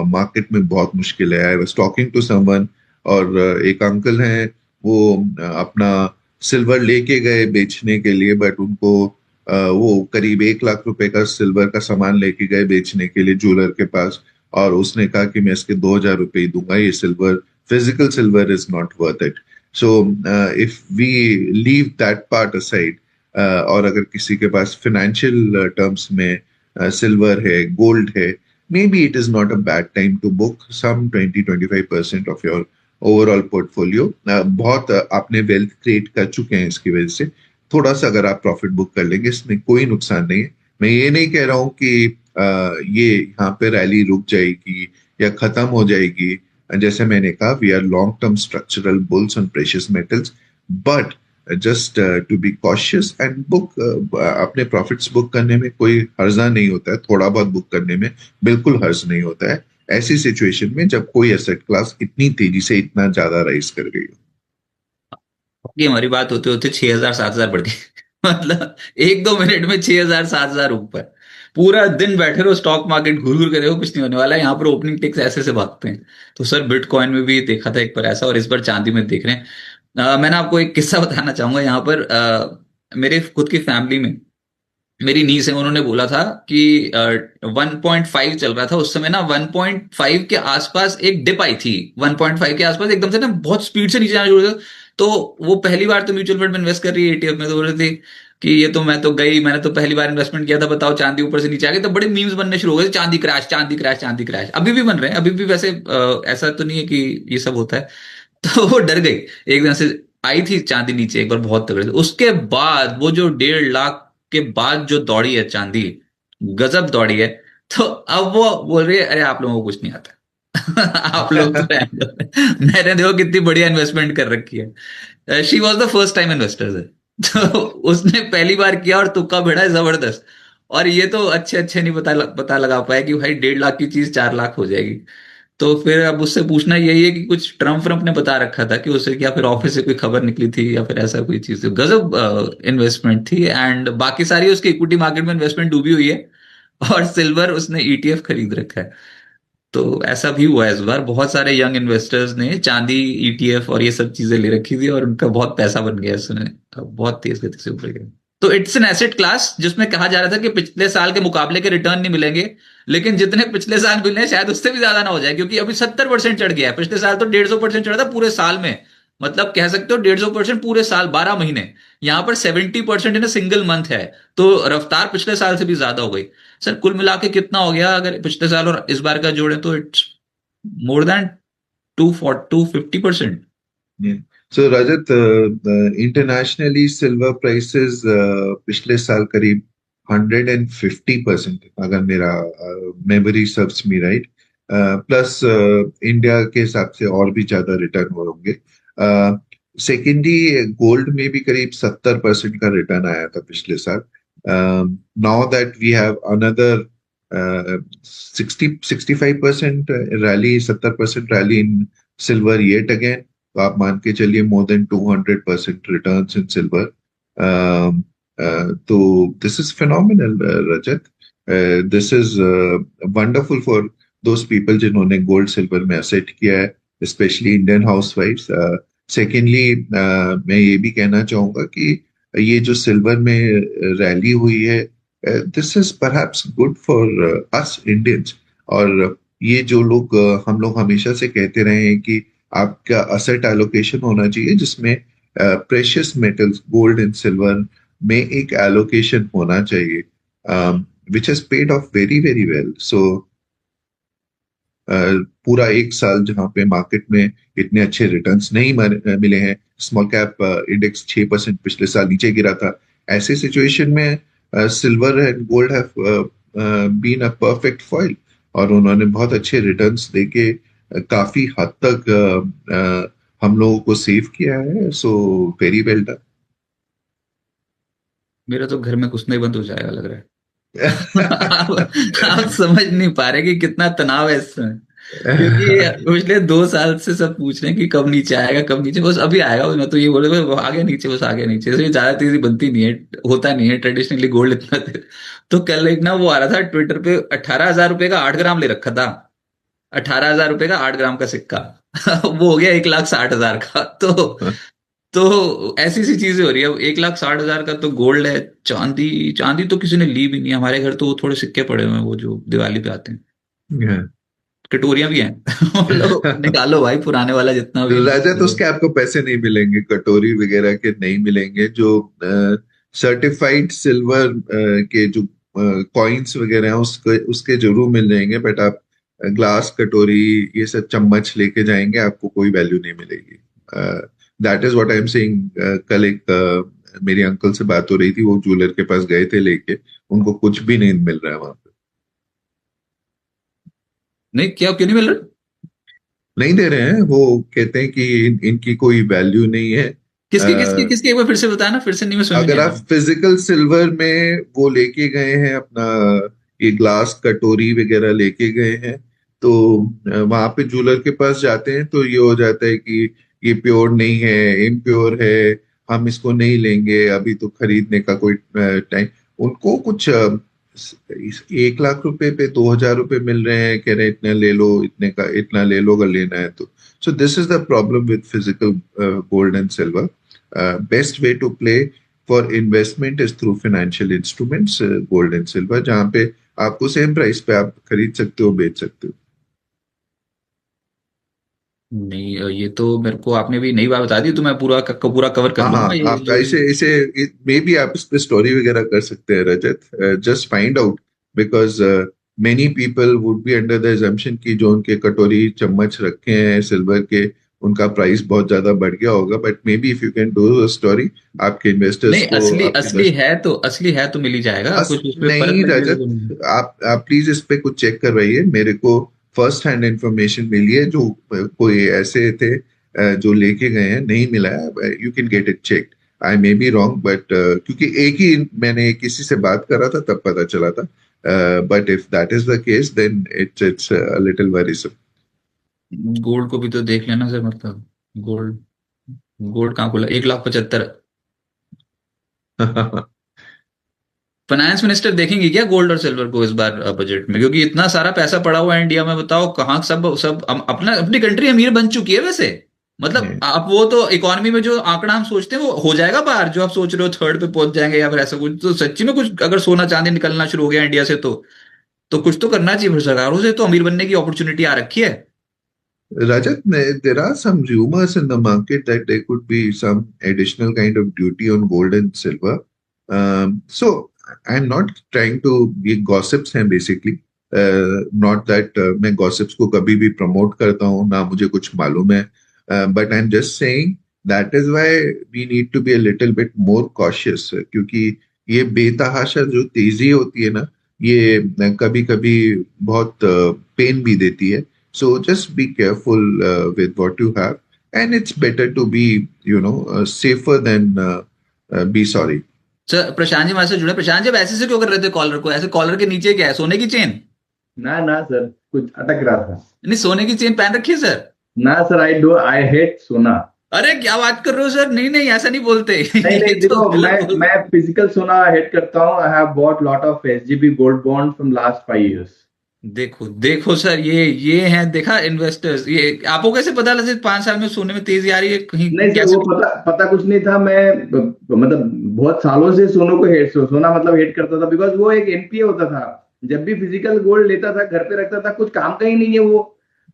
मार्केट में बहुत मुश्किल है। I was talking to someone, और एक अंकल हैं, वो अपना सिल्वर लेके गए बेचने के लिए, बट उनको वो करीब 1 लाख रुपए का सिल्वर का सामान लेके गए बेचने के लिए ज्वेलर के पास, और उसने कहा कि मैं इसके 2,000 रुपए ही दूंगा, ये silver, physical silver is not worth it. So if we leave that part aside, और अगर किसी के पास financial terms में सिल्वर है, गोल्ड है, maybe it is not a bad time to book some 20-25% of your overall portfolio. बहुत आपने wealth create कर चुके हैं इसकी वजह से, थोड़ा सा अगर आप प्रॉफिट बुक कर लेंगे इसमें कोई नुकसान नहीं है। मैं ये नहीं कह रहा हूँ कि ये यहाँ पे रैली रुक जाएगी या खत्म हो जाएगी। जैसे मैंने कहा, we are long term structural bulls on precious metals, but just to be cautious and book, अपने प्रॉफिट्स बुक करने में कोई हर्जा नहीं होता है, थोड़ा बहुत बुक करने में बिल्कुल हर्ज नहीं होता है, ऐसी सिचुएशन में जब कोई एसेट क्लास इतनी तेजी से इतना ज्यादा राइज कर गई हो। कि हमारी बात होते होते 6,000 7,000 बढ़ गई। मतलब 1-2 मिनट में 6,000 7,000 ऊपर। पूरा दिन बैठे रहो स्टॉक मार्केट घूर घूर के देखो, कुछ नहीं होने वाला है। यहाँ पर ओपनिंग टिक्स ऐसे से भागते हैं। तो सर बिटकॉइन में भी देखा था एक बार ऐसा, और इस बार चांदी में देख रहे हैं। मैंने आपको एक किस्सा बताना चाहूंगा यहाँ पर। मेरे खुद की फैमिली में मेरी नीस है, उन्होंने बोला था कि 1.5 चल रहा था उस समय ना, 1.5 के आसपास एक डिप आई थी। 1.5 के आसपास एकदम से ना बहुत स्पीड से नीचे आना शुरू हुआ। तो वो पहली बार तो म्यूचुअल फंड में इन्वेस्ट कर रही है, ETF में, तो बोल रहे थे कि ये तो मैं तो गई, मैंने तो पहली बार इन्वेस्टमेंट किया था, बताओ चांदी ऊपर से नीचे आ गई। तो बड़े मीम्स बनने शुरू हो गए, चांदी क्रैश, चांदी क्रैश, चांदी क्रैश। अभी भी बन रहे हैं, अभी भी वैसे ऐसा तो नहीं है कि ये सब होता है। तो वो डर गई एकदम से। आई थी चांदी नीचे एक बार बहुत तगड़े से, उसके बाद वो जो 1.5 लाख के बाद जो दौड़ी है चांदी, गजब दौड़ी है। तो अब वो बोल रही है अरे आप लोगों को कुछ नहीं आता। आप लोग तो रहने दो। मैंने देखो कितनी बढ़िया इन्वेस्टमेंट कर रखी है। She was the first time investor है। तो उसने पहली बार किया और तुक्का भिड़ा है जबरदस्त। और ये तो अच्छे अच्छे नहीं पता लगा पाया कि भाई 1.5 लाख की चीज 4 लाख हो जाएगी। तो फिर अब उससे पूछना यही है कि कुछ ट्रम्प ने बता रखा था कि उसे, या फिर ऑफिस से कोई खबर निकली थी, या फिर ऐसा कोई चीज थी। गजब इन्वेस्टमेंट थी। एंड बाकी सारी उसकी इक्विटी मार्केट में इन्वेस्टमेंट डूबी हुई है। और सिल्वर उसने ETF खरीद रखा है। तो ऐसा भी हुआ है इस बार, बहुत सारे यंग इन्वेस्टर्स ने चांदी, ETF और ये सब चीजें ले रखी थी, और उनका बहुत पैसा बन गया इसमें। बहुत तेज गति से ऊपर गया। तो इट्स एन एसेट क्लास जिसमें कहा जा रहा था कि पिछले साल के मुकाबले के रिटर्न नहीं मिलेंगे, लेकिन जितने पिछले साल मिले हैं शायद उससे भी ज्यादा ना हो जाए, क्योंकि अभी 70% चढ़ गया है। पिछले साल तो 150% चढ़ा था पूरे साल में। मतलब कह सकते हो 150% पूरे साल, 12 महीने। यहाँ पर 70% इन सिंगल मंथ है। तो रफ्तार पिछले साल से भी ज्यादा हो गई। सर कुल मिला के कितना हो गया अगर पिछले साल और इस बार का जोड़े, तो it's more than 250%। Yeah. So Rajat, internationally silver prices पिछले साल करीब 150%, अगर मेरा मेमोरी सर्व्स मी राइट, प्लस इंडिया के हिसाब से और भी ज्यादा रिटर्न हुए होंगे। सेकेंडली गोल्ड में भी करीब 70% का रिटर्न आया था पिछले साल। Now that we have another 65% rally, 70% rally in silver yet again. तो आप मान के चलिए more than 200% returns in silver. तो this is phenomenal Rajat. This is wonderful for those people जिन्होंने गोल्ड सिल्वर में असेट किया है, स्पेशली इंडियन हाउसवाइफ्स। सेकेंडली मैं ये भी कहना चाहूंगा कि ये जो सिल्वर में रैली हुई है, this is perhaps good for us Indians. और ये जो लोग हम लोग हमेशा से कहते रहे हैं कि आपका असेट एलोकेशन होना चाहिए जिसमें precious metals gold and silver में एक एलोकेशन होना चाहिए, which has paid off very very well. So पूरा एक साल जहां पे मार्केट में इतने अच्छे रिटर्न्स नहीं मिले हैं, स्मॉल कैप इंडेक्स 6% पिछले साल नीचे गिरा था, ऐसे सिचुएशन में silver and gold have been a perfect foil. और उन्होंने बहुत अच्छे रिटर्न्स देके काफी हद तक हम लोगों को सेव किया है। So very well done. मेरा तो घर में घुसना ही बंद हो जाएगा लग रहा है। आप समझ नहीं पा रहे कि कितना तनाव है इसमें। क्योंकि पिछले 2 साल से सब पूछ रहे हैं कि कब नीचे आएगा, कब नीचे, बस अभी आएगा। मैं तो ये बोले वो आ गया नीचे, बस आ गया नीचे। इसलिए ज्यादा तेजी बनती नहीं है, होता नहीं है ट्रेडिशनली गोल्ड इतना तो कल एक ना वो आ रहा था ट्विटर पे, 18,000 रुपए का 8 ग्राम ले रखा था। 18,000 रुपए का 8 ग्राम का सिक्का। वो हो गया 1,60,000 का। तो ऐसी सी चीजें हो रही है। अब 1,60,000 का तो गोल्ड है। चांदी, चांदी तो किसी ने ली भी नहीं। हमारे घर तो वो थोड़े सिक्के पड़े हुए हैं, वो जो दिवाली पे आते हैं। कटोरियां भी हैं। मतलब निकालो भाई पुराने वाला जितना भी रजत, है। उसके आपको पैसे नहीं मिलेंगे, कटोरी वगैरह के नहीं मिलेंगे। जो सर्टिफाइड सिल्वर के जो कॉइन्स वगैरह हैं उसके उसके जरूर मिल जाएंगे, बट आप ग्लास कटोरी ये सब चम्मच लेके जाएंगे, आपको कोई वैल्यू नहीं मिलेगी। That is what I am saying. कल एक मेरे अंकल से बात हो रही थी, वो ज्वेलर के पास गए थे लेके, उनको कुछ भी नहीं मिल रहा है वहां पे। नहीं क्या, क्यों नहीं मिल रहा? नहीं दे रहे हैं। वो कहते हैं कि इनकी कोई वैल्यू नहीं है। किसकी किसकी किसकी, एक बार फिर से बताना, फिर से नहीं, मैं समझ में नहीं अगर आप आया। फिजिकल सिल्वर में वो लेके गए हैं अपना, ये ग्लास कटोरी वगैरह लेके गए हैं, तो वहां पे जूलर के पास जाते हैं तो ये हो जाता है कि ये प्योर नहीं है, इम्प्योर है, हम इसको नहीं लेंगे, अभी तो खरीदने का कोई टाइम। उनको कुछ 1 लाख रुपए पे 2,000 रुपए मिल रहे हैं, कह रहे हैं इतना ले लो, इतने का इतना ले लो अगर लेना है तो। So this is the problem with physical gold and silver. Best way to play for investment is through financial instruments, gold and silver, जहां पे आपको सेम प्राइस पे आप खरीद सकते हो, बेच सकते हो। नहीं, ये तो मेरे को आपने भी नई बात बता दी, तो मैं पूरा पूरा कवर कर हाँ लूंगा हाँ, ये आप जो। इसे इसे मे बी आप इस पे स्टोरी वगैरह कर सकते हैं Rajat. Just find out, because many people would be under the assumption कि जो उनके कटोरी चम्मच रखे हैं सिल्वर के, उनका प्राइस बहुत ज्यादा बढ़ गया होगा। But may be if you can do story, आपके इन्वेस्टर्स नहीं, को, असली आपके असली दर्शक। है तो, असली है तो मिल ही जाएगा, कुछ उस पर फर्क नहीं पड़ने जैसा रजत, तो नहीं है। आप प्लीज इस पे कुछ चेक करवाइए। मेरे को फर्स्ट हैंड इंफॉर्मेशन मिली है, जो कोई ऐसे थे जो लेके गए हैं, नहीं मिला है। You can get it check. I may be wrong, but क्योंकि एक ही मैंने किसी से बात करा था तब पता चला था। But if that is the case then it's a little worrisome. Gold को भी तो देख लेना सर, मतलब गोल्ड, गोल्ड कहाँ खुला, 1,75,000। फाइनेंस मिनिस्टर देखेंगे क्या गोल्ड और सिल्वर को इस बार बजट में? क्योंकि इतना सारा पैसा पड़ा हुआ है इंडिया में, बताओ कहाँ सब सब अपना, अपनी कंट्री अमीर बन चुकी है वैसे। मतलब आप वो तो इकोनॉमी में जो आंकड़ा हम सोचते हैं वो हो जाएगा बाहर, जो आप सोच रहे हो थर्ड पे पहुंच जाएंगे या फिर ऐसा कुछ, तो सच्ची में कुछ अगर सोना चांदी निकलना शुरू हो गया इंडिया से तो कुछ तो करना चाहिए फिर सरकारों से, तो अमीर बनने की अपॉर्चुनिटी आ रखी है। Rajat, there are some rumors in the market that there could be some additional kind of duty on gold and silver. So I'm not trying to ये gossips हैं basically. Not that मैं gossips को कभी भी promote करता हूँ, ना मुझे कुछ मालूम है. But I'm just saying that is why we need to be a little bit more cautious, क्योंकि ये बेतहाशा जो तेजी होती है ना, ये कभी कभी बहुत पेन भी देती है. So just be careful with what you have, and it's better to be, safer than be sorry. Sir Prashant ji हमारे से जुड़े। प्रशांत जी, अब ऐसे से क्यों कर रहे थे कॉलर को? ऐसे कॉलर के नीचे क्या है, सोने की चेन? ना ना सर, कुछ अटक रहा था। नहीं, सोने की चेन पहन रखी है सर? ना सर, आई हेट सोना। अरे क्या बात कर रहे हो सर? नहीं नहीं, ऐसा नहीं बोलते। नहीं ये नहीं, तो देखो, गलत मैं बोल। मैं फिजिकल सोना हेट करता हूँ। I have bought lot of SGB gold bond from last 5 years। देखो देखो सर, ये हैं, देखा इन्वेस्टर्स, ये आपको कैसे पता लगा 5 साल में सोने में तेजी आ रही है कहीं नहीं सर, कैसे? वो पता पता कुछ नहीं था। मैं मतलब बहुत सालों से सोनों को सोना मतलब हेट करता था, बिकॉज वो एक एनपीए होता था। जब भी फिजिकल गोल्ड लेता था, घर पे रखता था, कुछ काम का ही नहीं है वो।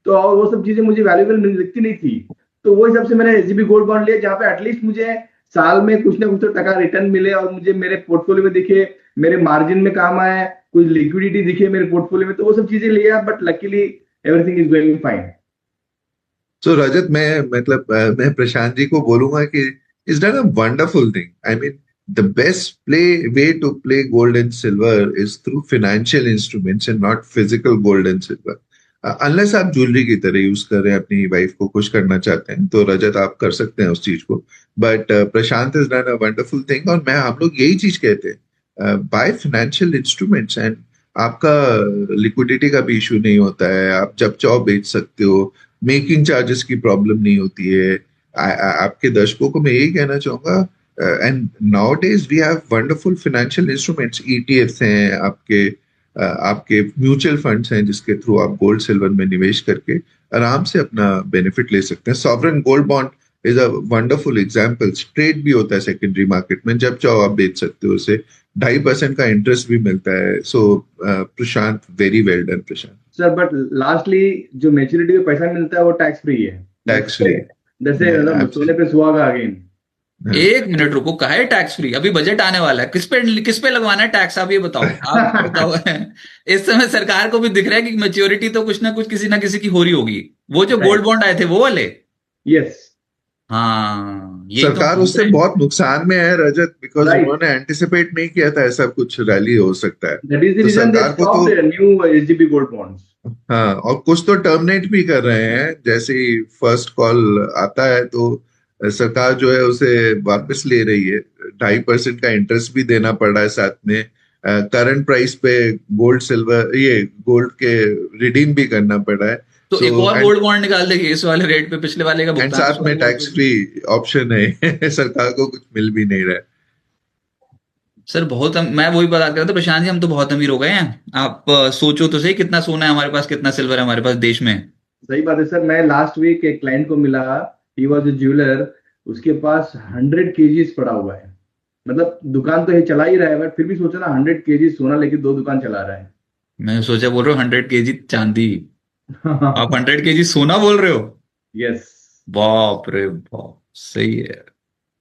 तो और वो सब चीजें मुझे वैल्यूएबल दिखती नहीं थी। तो वो हिसाब से मैंने एसजीबी गोल्ड बॉन्ड लिया, जहाँ पे एटलीस्ट मुझे साल में कुछ ना कुछ तो टका रिटर्न मिले, और मुझे मेरे पोर्टफोलियो में दिखे, मेरे मार्जिन में काम आए, कुछ लिक्विडिटी दिखे मेरे पोर्टफोलियो में। तो वो सब चीजें लिया, but luckily everything is going fine. So Rajat, मैं प्रशांत जी को बोलूंगा कि is done a wonderful thing. I mean the best play way to play gold and silver is through financial instruments and not physical gold and silver. Unless आप jewellery की तरह use कर रहे हैं, अपनी वाइफ को खुश करना चाहते हैं, तो रजत आप कर सकते हैं उस चीज को. But Prashant is done a wonderful thing, और मैं हम लोग यही चीज कहते हैं, बाय फाइनेंशियल इंस्ट्रूमेंट्स, एंड आपका लिक्विडिटी का भी इशू नहीं होता है, आप जब चाहो बेच सकते हो, मेकिंग चार्जेस की प्रॉब्लम नहीं होती है. आपके दर्शकों को मैं यही कहना चाहूंगा. And nowadays we have wonderful financial instruments, ETFs हैं आपके, आपके म्यूचुअल फंड्स हैं जिसके थ्रू आप गोल्ड सिल्वर में निवेश करके आराम से अपना बेनिफिट ले सकते हैं. Sovereign gold bond is a wonderful example. Trade भी होता है सेकेंडरी मार्केट में, जब चाहो आप बेच सकते हो उसे. 2.5% का इंटरेस्ट भी मिलता है. So Prashant, very well done Prashant. Sir but lastly जो मेच्योरिटी का पैसा मिलता है वो टैक्स फ्री है। Tax free. जैसे मतलब सोने पे सुहागा अगेन। एक मिनट रुको, कहा है टैक्स फ्री? अभी बजट आने वाला है, किस पे लगवाना है टैक्स? आप ये बताओ, आप बताओ। इस समय सरकार को भी दिख रहा है कि मेच्योरिटी तो कुछ ना किसी की हो रही होगी। वो जो गोल्ड बॉन्ड आए थे वो वाले। यस। हाँ, यही तो सरकार हम उससे बोल बहुत नुकसान में है रजत, बिकॉज राइट, उन्होंने एंटिसिपेट नहीं किया था ऐसा कुछ रैली हो सकता है. दैट इज द तो रीजन दे सरकार को तो stopped new SGB gold bonds. हाँ, और कुछ तो टर्मिनेट भी कर रहे हैं, जैसे ही फर्स्ट कॉल आता है तो सरकार जो है उसे वापस ले रही है। 2.5% का इंटरेस्ट भी देना पड़ रहा है साथ में। करंट प्राइस पे गोल्ड सिल्वर ये गोल्ड के रिडीम भी करना पड़ रहा है। तो सो एक और एंड गोल्ड बॉन्ड निकाल देगी इस वाले रेट पे, पिछले वाले का एंड भुगतान इस साथ में वाले रेट टैक्स पे। फ्री ऑप्शन है सरकार को कुछ मिल भी नहीं रहा है। सर बहुत मैं वही बात कर रहा था प्रशांत जी, हम तो बहुत अमीर हो गए हैं। आप सोचो तो सही, कितना सोना है हमारे पास, कितना सिल्वर है हमारे पास देश में। सही बात है सर। मैं लास्ट वीक एक क्लाइंट को मिला, ही वॉज अ ज्वेलर, उसके पास 100 kgs पड़ा हुआ है। मतलब दुकान तो ये चला ही रहा है, बट फिर भी सोचो ना, 100 kg सोना लेके 2 दुकान चला रहा है। मैं सोचा बोल रहा हूँ 100 kg चांदी, आप 100 kg सोना बोल रहे हो। यस। बाप रे बाप, सही है।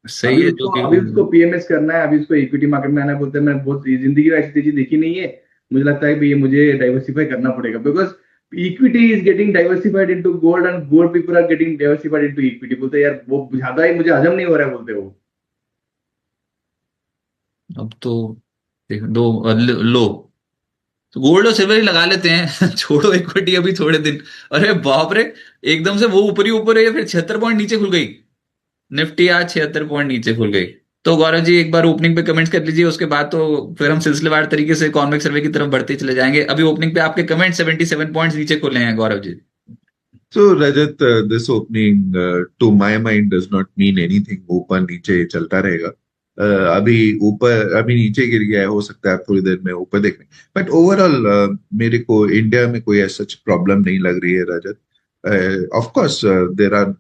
सही अभी है जो उसको भी। अभी उसको पीएमएस करना है, अभी उसको इक्विटी मार्केट में आना है। बोलते हैं मैं बहुत जिंदगी में ऐसी तेजी देखी नहीं है, मुझे लगता है कि ये मुझे डाइवर्सिफाई करना पड़ेगा, because equity is getting diversified into gold and gold people are getting diversified into equity. बोलते हैं यार वो ज्यादा ही मुझे हजम नहीं हो रहा है, बोलते वो। अब तो देख दो, लो, तो गोल्ड और सिल्वर ही लगा लेते हैं छोड़ो इक्विटी अभी थोड़े दिन। अरे बाप रे, एकदम से वो ऊपर ही ऊपर है, फिर 76 पॉइंट नीचे खुल गई निफ्टी, आज 76 पॉइंट नीचे खुल गई। तो गौरव जी एक बार ओपनिंग पे कमेंट्स कर लीजिए, उसके बाद तो फिर हम सिलसिलेवार तरीके से इकोनॉमिक सर्वे की तरफ बढ़ते चले जाएंगे। अभी ओपनिंग पे आपके कमेंट 77 पॉइंट्स नीचे खुले हैं Gaurav ji. So Rajat, this opening to my mind does not mean anything. ऊपर नीचे चलता रहेगा। अभी ऊपर अभी नीचे गिर गया है, हो सकता है आप थोड़ी देर में ऊपर देखें। बट ओवरऑल मेरे को इंडिया में कोई ऐसा प्रॉब्लम नहीं लग रही है Rajat. Of course there are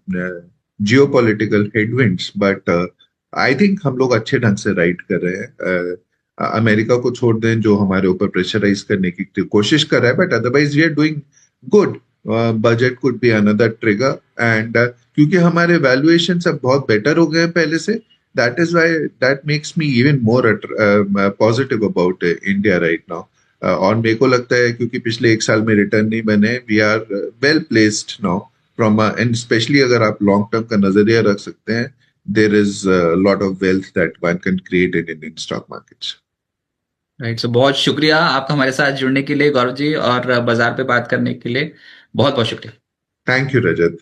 geopolitical headwinds, but I think हम लोग अच्छे ढंग से राइड कर रहे हैं। अमेरिका को छोड़ दें जो हमारे ऊपर प्रेशराइज करने की कोशिश कर रहा है, but otherwise we are doing good. Budget could be another trigger, and क्योंकि हमारे वैल्यूएशन सब बहुत बेटर हो गए हैं पहले से, that is why that makes me even more positive about India right now. और मेरे को लगता है क्योंकि पिछले 1 साल में रिटर्न नहीं बने, we are well placed now from, and specially अगर आप लॉन्ग टर्म का नजरिया रख सकते हैं, there is lot of wealth that one can create in Indian stock markets. Right, so बहुत शुक्रिया आपका हमारे साथ जुड़ने के लिए गौरव जी, और बाजार पे बात करने के लिए बहुत बहुत शुक्रिया। Thank you Rajat.